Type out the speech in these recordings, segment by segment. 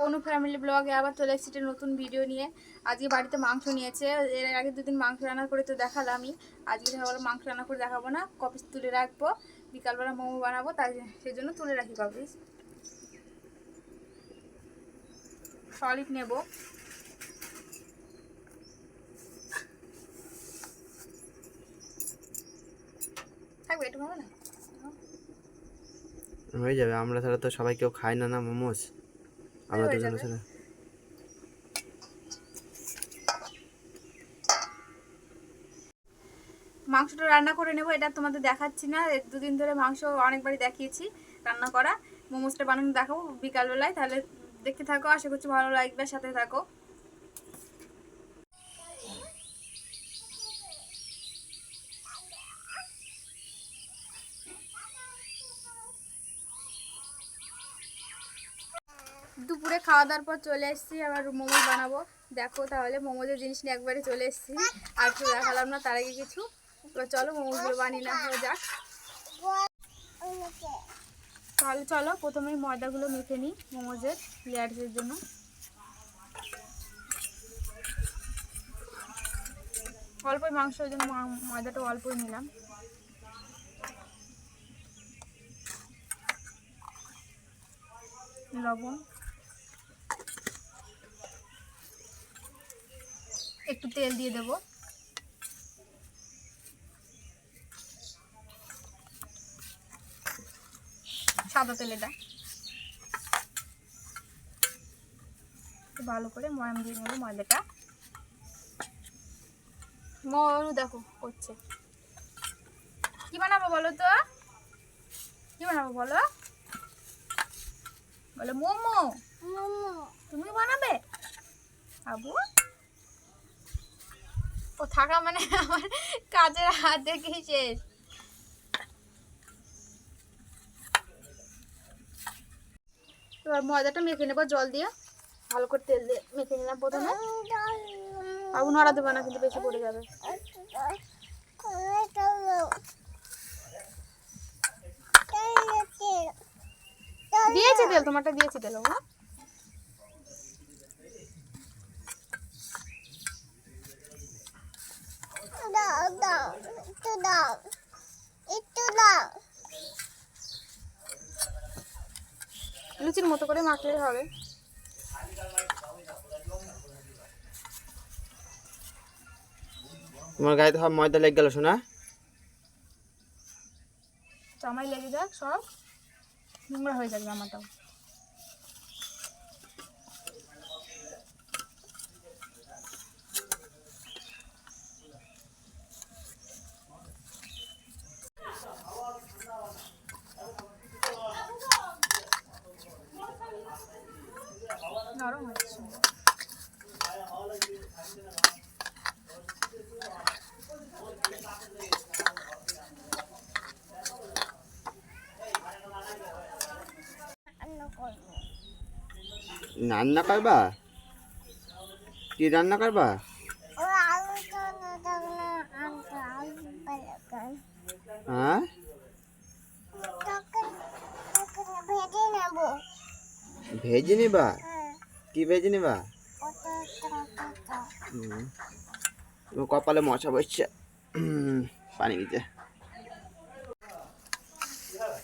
অনু family ব্লগে আবার চলে এসেছি একটা নতুন ভিডিও নিয়ে। আজকে বাড়িতে মাংস নিয়েছে, এর আগে দুদিন মাংস রান্না করে তো দেখালামই। আজকে ভাবলাম মাংস রান্না করে দেখাবো না, কপিস তুলে রাখবো, বিকালবেলা মোমো বানাবো, তাই সেই জন্য তুলে রাখি কপিস। সলিড নেব, থাকবে একটু খাবো না, হয়ে যাবে। আমরা ছাড়া তো সবাই কেউ খায় না না মোমোস, আমরা দুজন ছাড়া। মাংসটা রান্না করে নেব। এটা তোমাদের দেখাচ্ছি না, দুদিন ধরে মাংস অনেকবারই দেখিয়েছি রান্না করা। মোমোসটা বানানো দেখাবো বিকালবেলায়, তাহলে দেখতে থাকো, আশা করছি ভালো লাগবে, সাথে থাকো। দুপুরে খাওয়া দাওয়ার পর চলে এসেছি, আবার মোমো বানাবো। দেখো তাহলে মোমোজের জিনিস নিয়ে একবারে চলে এসেছি, আর একটু দেখালাম না তার আগে কিছু। এবার চলো মোমোগুলো বানিয়ে না হয়ে যাক। তাহলে চলো প্রথমেই ময়দাগুলো মেখে নিই মোমোজের লেয়ার্সের জন্য। অল্পই মাংস, ওই জন্য ময়দাটা অল্পই নিলাম। লবণ, একটু তেল দিয়ে দেবো, সাদা তেল। এটা ভালো করে ময়াম দিয়ে নেবো ময়দাটা। মরু দেখো করছে, কি বানাবো বলো তো, কি বানাবো বলো, বলো মোমো। তুমি বানাবে আবু? ও থাকা মানে আমার কাজের হাত দেখেই শেষ। এবার ময়দাটা মেখে নেবো জল দিয়ে, ভালো করে তেল দিয়ে মেখে নিলাম প্রথমে। আবু নড়া দেবো না, কিন্তু বেশি পড়ে যাবে। দিয়েছি তেল, তোমারটা দিয়েছি তেল। লুচির মতো করে মাখলে হবে। তোমার গায়ে তো সব ময়দা লেগে গেল শোনা। জামাই লেগে যাক, সব নোংরা হয়ে যাবে জামাটাও। নরম হচ্ছে, রান্না করবা? কি রান্না করবা? হ্যাঁ, ভেজে নিবা? কি ভেজে নিবা? কপালে মশা বসছে, পানি দিতে।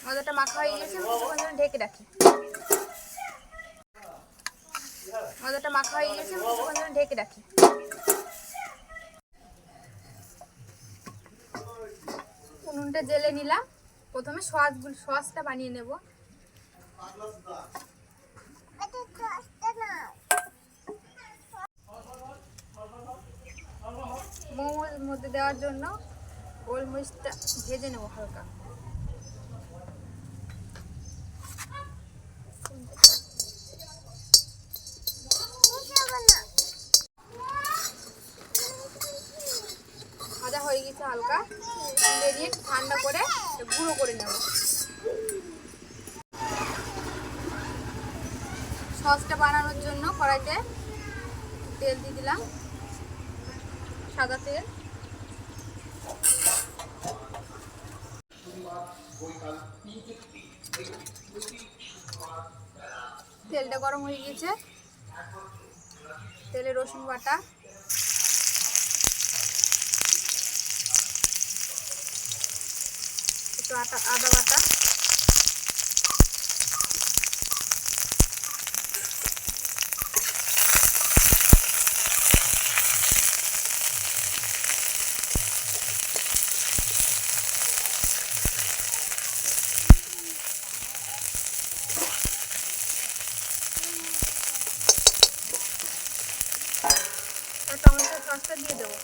ময়দাটা মাখা হয়ে গেছে, ঢেকে রাখি। ময়দাটা মাখা হয়ে গেছে, ঢেকে রাখি। উনুনটা জেলে নিলাম। প্রথমে সসটা বানিয়ে নেব। মোমোর মধ্যে দেওয়ার জন্য গোলমরিচটা ভেজে নেব হালকা। ভাজা হয়ে গেছে হালকা, বেরিয়ে ঠান্ডা করে গুঁড়ো করে নেব। সসটা বানানোর জন্য কড়াইতে তেল দিয়ে দিলাম, সাদা তেল। তেলটা গরম হয়ে গিয়েছে, তেলে রসুন বাটা, একটু আদা বাটা, টমেটো সসটা দিয়ে দেবো।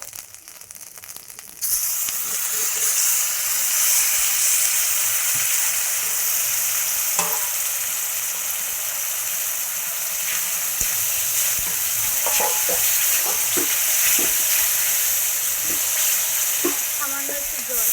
সামান্য একটু জল,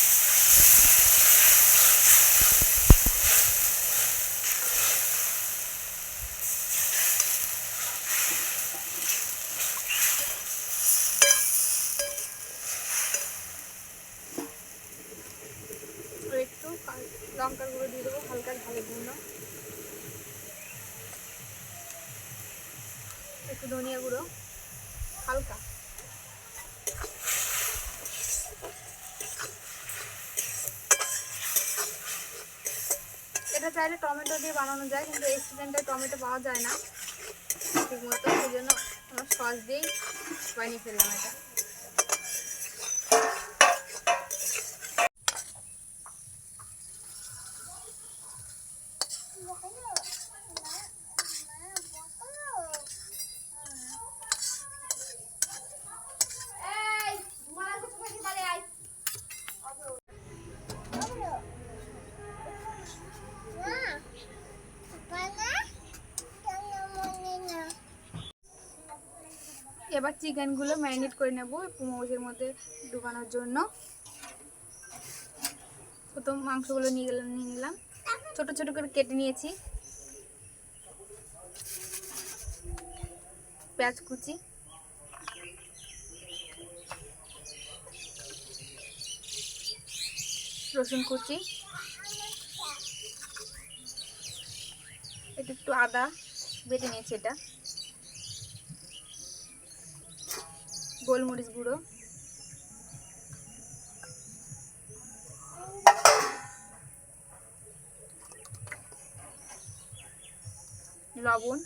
একটু লঙ্কার গুঁড়ো দিয়ে দেবো, হালকা ঝালের জন্য, একটু ধনিয়া গুঁড়ো হালকা। এটা চাইলে টমেটো দিয়ে বানানো যায়, কিন্তু এই সিজনটায় টমেটো পাওয়া যায় না ঠিক মতো, সেই জন্য আমরা সস দিয়েই বানিয়ে ফেললাম এটা। এবার চিকেনগুলো ম্যারিনেট করে নেব মোমোজের মধ্যে ঢুকানোর জন্য। প্রথম মাংসগুলো নিয়ে নিলাম, ছোট ছোট করে কেটে নিয়েছি। পেঁয়াজ কুচি, রসুন কুচি, একটু আদা বেটে নিয়েছি, এটা গোলমরিচ গুঁড়ো, লবণ,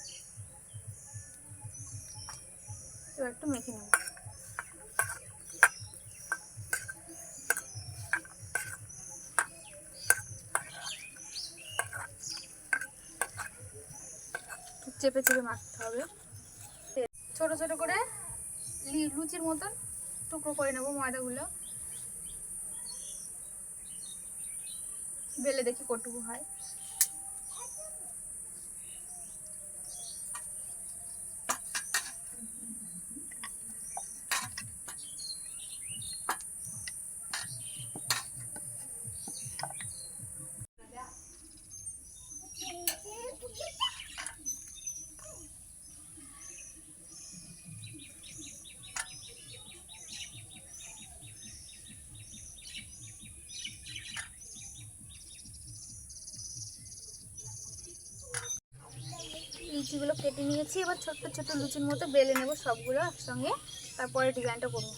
এবার একটু মেখে নেব। চেপে চেপে মাখতে হবে। ছোট ছোট করে লুচির মতন টুকরো করে নেব ময়দাগুলো, বেলে দেখি কতটুকু হয়। লুচিগুলো কেটে নিয়েছি, এবার ছোট্ট ছোট্ট লুচির মতো বেলে নেব সবগুলো একসঙ্গে, তারপরে ডিজাইনটা করব।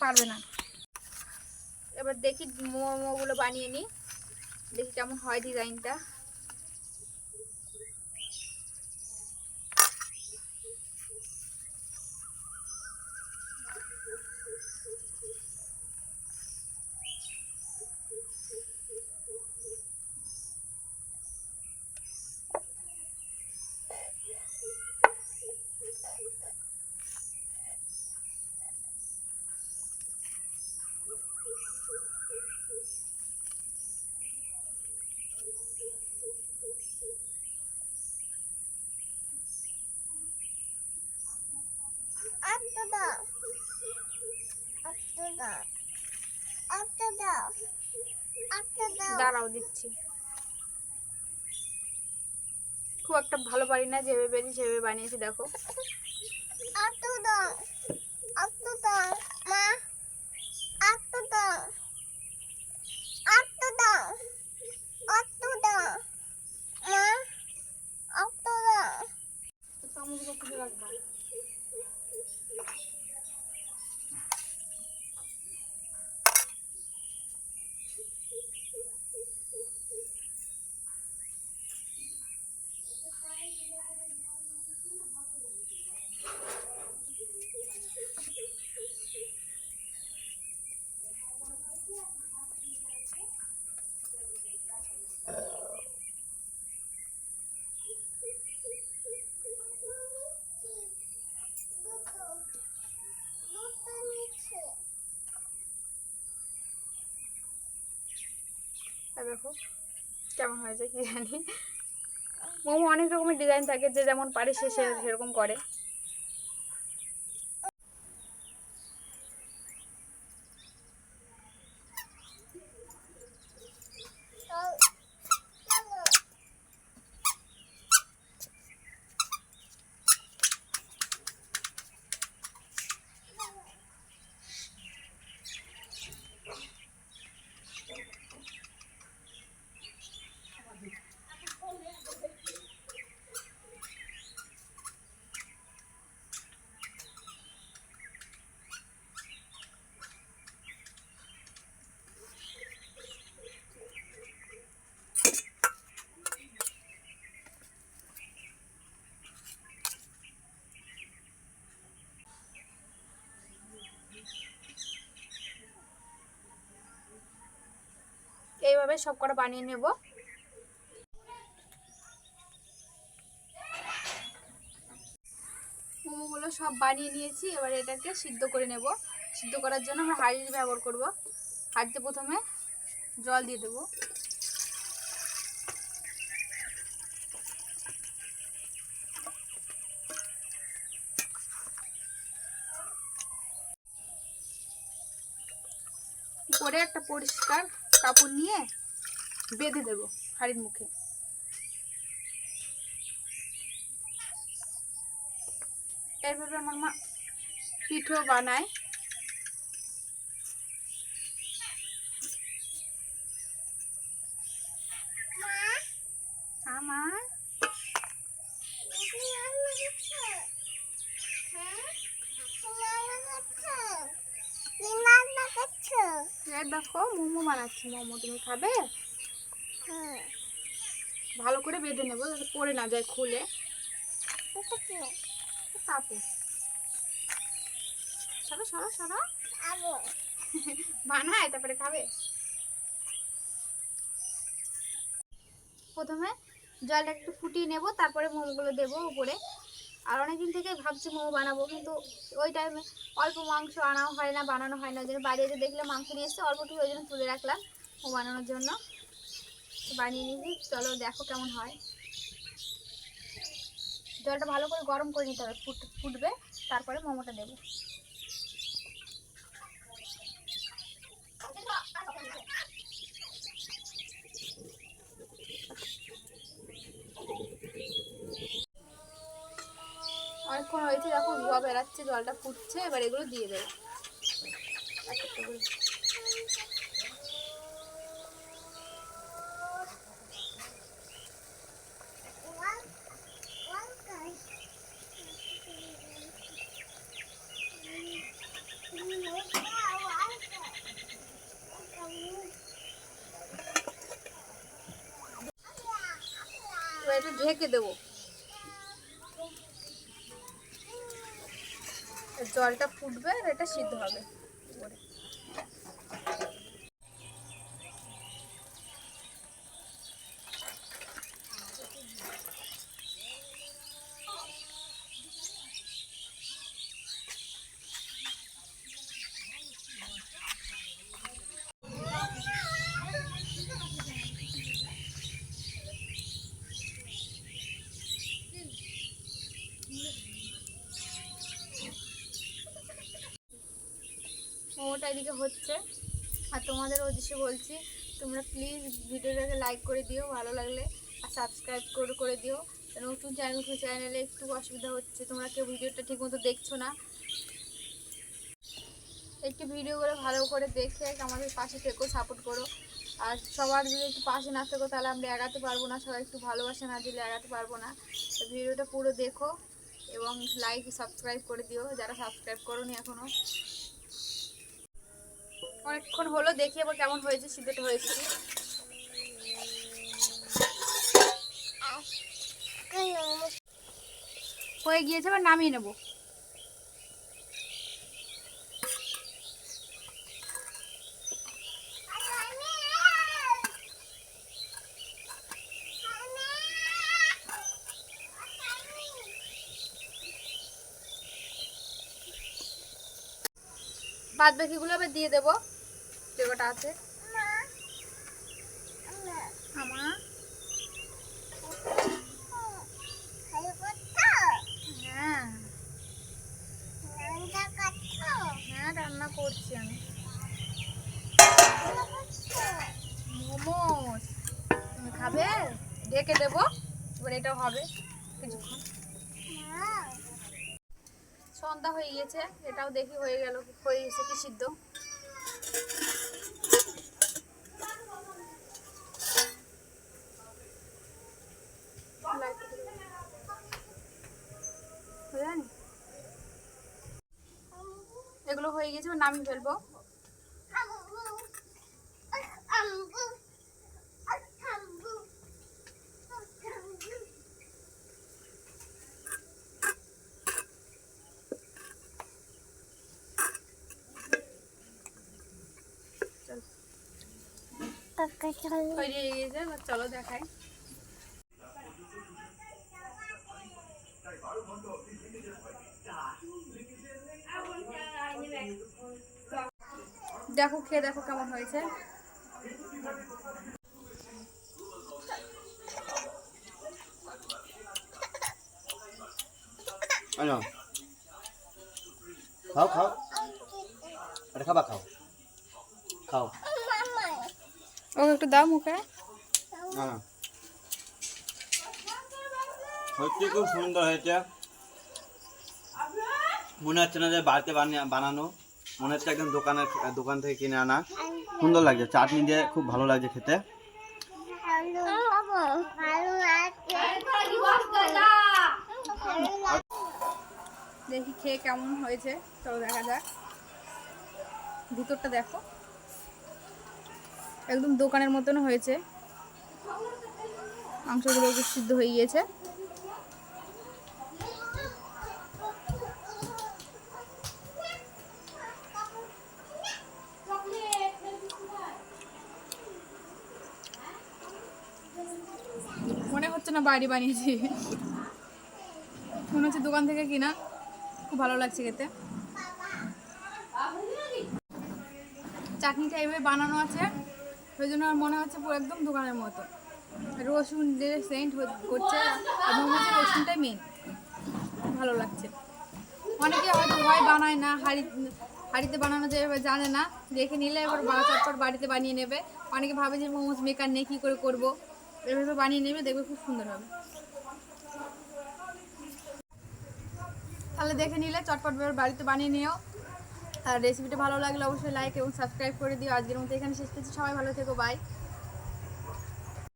পারবে না। এবার দেখি মোমোগুলো বানিয়ে নিই, দেখি কেমন হয় ডিজাইনটা। দাঁড়াও দিচ্ছি। খুব একটা ভালো পারি না, যেভাবে পেরেছি সেভাবে বানিয়েছি। দেখো চামচগুলো খুলে রাখবা। দেখো কেমন হয়েছে কি জানি। মোমো অনেক রকমের ডিজাইন থাকে, যে যেমন পারে সে সেরকম করে। এইভাবে সব কটা বানিয়ে নেব। মোমোগুলো সব বানিয়ে নিয়েছি, এবার এটাকে সিদ্ধ করে নেব। সিদ্ধ করার জন্য আমরা হাঁড়ি ব্যবহার করব। হাঁড়িতে প্রথমে জল দিয়ে দেবো। পরে একটা পরিষ্কার কাপড় নিয়ে বেঁধে দেবো হাঁড়ির মুখে। এইভাবে আমার মা পিঠো বানায়। আমার দেখো মোমো বানাচ্ছি। মোমো তুমি খাবে? ভালো করে বেঁধে নেবো যাতে পড়ে না যায় খুলে। কাপড় সরো সরো সরো বানায় তারপরে খাবে। প্রথমে জলটা একটু ফুটিয়ে নেব, তারপরে মোমোগুলো দেবো উপরে। আর অনেকদিন থেকে ভাবছি মোমো বানাবো, কিন্তু ওই টাইমে অল্প মাংস আনাও হয় না, বানানো হয় না। ওই জন্য বাড়িতে দেখলে মাংস নিয়ে এসছে অল্পটুকু, ওই জন্য তুলে রাখলাম মোমো বানানোর জন্য। বানিয়ে নিয়েছি, চলো দেখো কেমন হয়। জলটা ভালো করে গরম করে নিতে হবে, ফুটবে, তারপরে মোমোটা দেবো। অনেকক্ষণ হয়েছে, দেখো ধোয়া বেরাচ্ছে, জলটা ফুটছে। এবার এগুলো দিয়ে দেবো একটা একটা করে। এবার এটা ঢেকে দেবো, জলটা ফুটবে আর এটা সিদ্ধ হবে। মোমোটা এদিকে হচ্ছে, আর তোমাদের উদ্দেশ্যে বলছি তোমরা প্লিজ ভিডিওটাকে লাইক করে দিও ভালো লাগলে, আর সাবস্ক্রাইব করে দিও। নতুন চ্যানেলে একটু অসুবিধা হচ্ছে, তোমরা কেউ ভিডিওটা ঠিকমতো দেখছো না। একটু ভিডিওগুলো ভালো করে দেখে আমাদের পাশে থেকো, সাপোর্ট করো। আর সবার যদি একটু পাশে না থেকো তাহলে আমরা এগাতে পারবো না, সবাই একটু ভালোবাসা না দিলে এগাতে পারবো না। তো ভিডিওটা পুরো দেখো এবং লাইক সাবস্ক্রাইব করে দিও যারা সাবস্ক্রাইব করোনি এখনও। অনেকক্ষণ হলো, দেখি আবার কেমন হয়েছে, সিদ্ধটা হয়েছে কি। হয়ে গিয়েছে, এবার নামিয়ে নেবো। বাদ বাকিগুলো আবার দিয়ে দেবো, যে কটা আছে। আমার হ্যাঁ হ্যাঁ রান্না করছি আমি মোমোস। তুমি খাবে? ঢেকে দেবো, এবার এটাও হবে কিছুক্ষণ। সন্ধ্যা হয়ে গিয়েছে, এটাও দেখি হয়ে গেছে কি সিদ্ধ। এগুলো হয়ে গেছে, এবার নামিয়ে ফেলবো। হয়ে গিয়েছে, এবার চলো দেখাই। দেখো, খেয়ে দেখো কেমন হয়েছে। খাও খাও, আরে খাবা, খাও খাও। ওকে একটু দাও মুখে। সত্যি খুব সুন্দর হয়েছে, মনে হচ্ছে না যে বাড়িতে বানানো, মনে হচ্ছে একদম দোকান থেকে কিনে আনা। সুন্দর লাগছে, চাটনি দিয়ে খুব ভালো লাগছে খেতে। দেখি খেয়ে কেমন হয়েছে, চলো দেখা যাক। ভিতরটা দেখো, একদম দোকানের মতন হয়েছে। মাংসগুলো একটু সিদ্ধ হয়ে গিয়েছে। মনে হচ্ছে না বাড়ি বানিয়েছি, মনে হচ্ছে দোকান থেকে কিনা। খুব ভালো লাগছে খেতে। চাটনিটা এইভাবে বানানো আছে, ওই জন্য আমার মনে হচ্ছে পুরো একদম দোকানের মতো। রসুন যে সেন্ট করছে, মোমোজের রসুনটাই মেন, ভালো লাগছে। অনেকে হয়তো ভয় বানায় না, হাঁড়িতে বানানো যায় এবার জানে না, দেখে নিলে এবার চটপট বাড়িতে বানিয়ে নেবে। অনেকে ভাবে যে মোমোজ মেকার নেই, কী করে করবো, এভাবে বানিয়ে নেবে, দেখবে খুব সুন্দর হবে। তাহলে দেখে নিলে চটপট বাড়িতে বানিয়ে নিও। আর রেসিপিটা ভালো লাগলে অবশ্যই লাইক এবং সাবস্ক্রাইব করে দিও। আজকের মতো এখানে শেষ করছি, সবাই ভালো থেকো, বাই।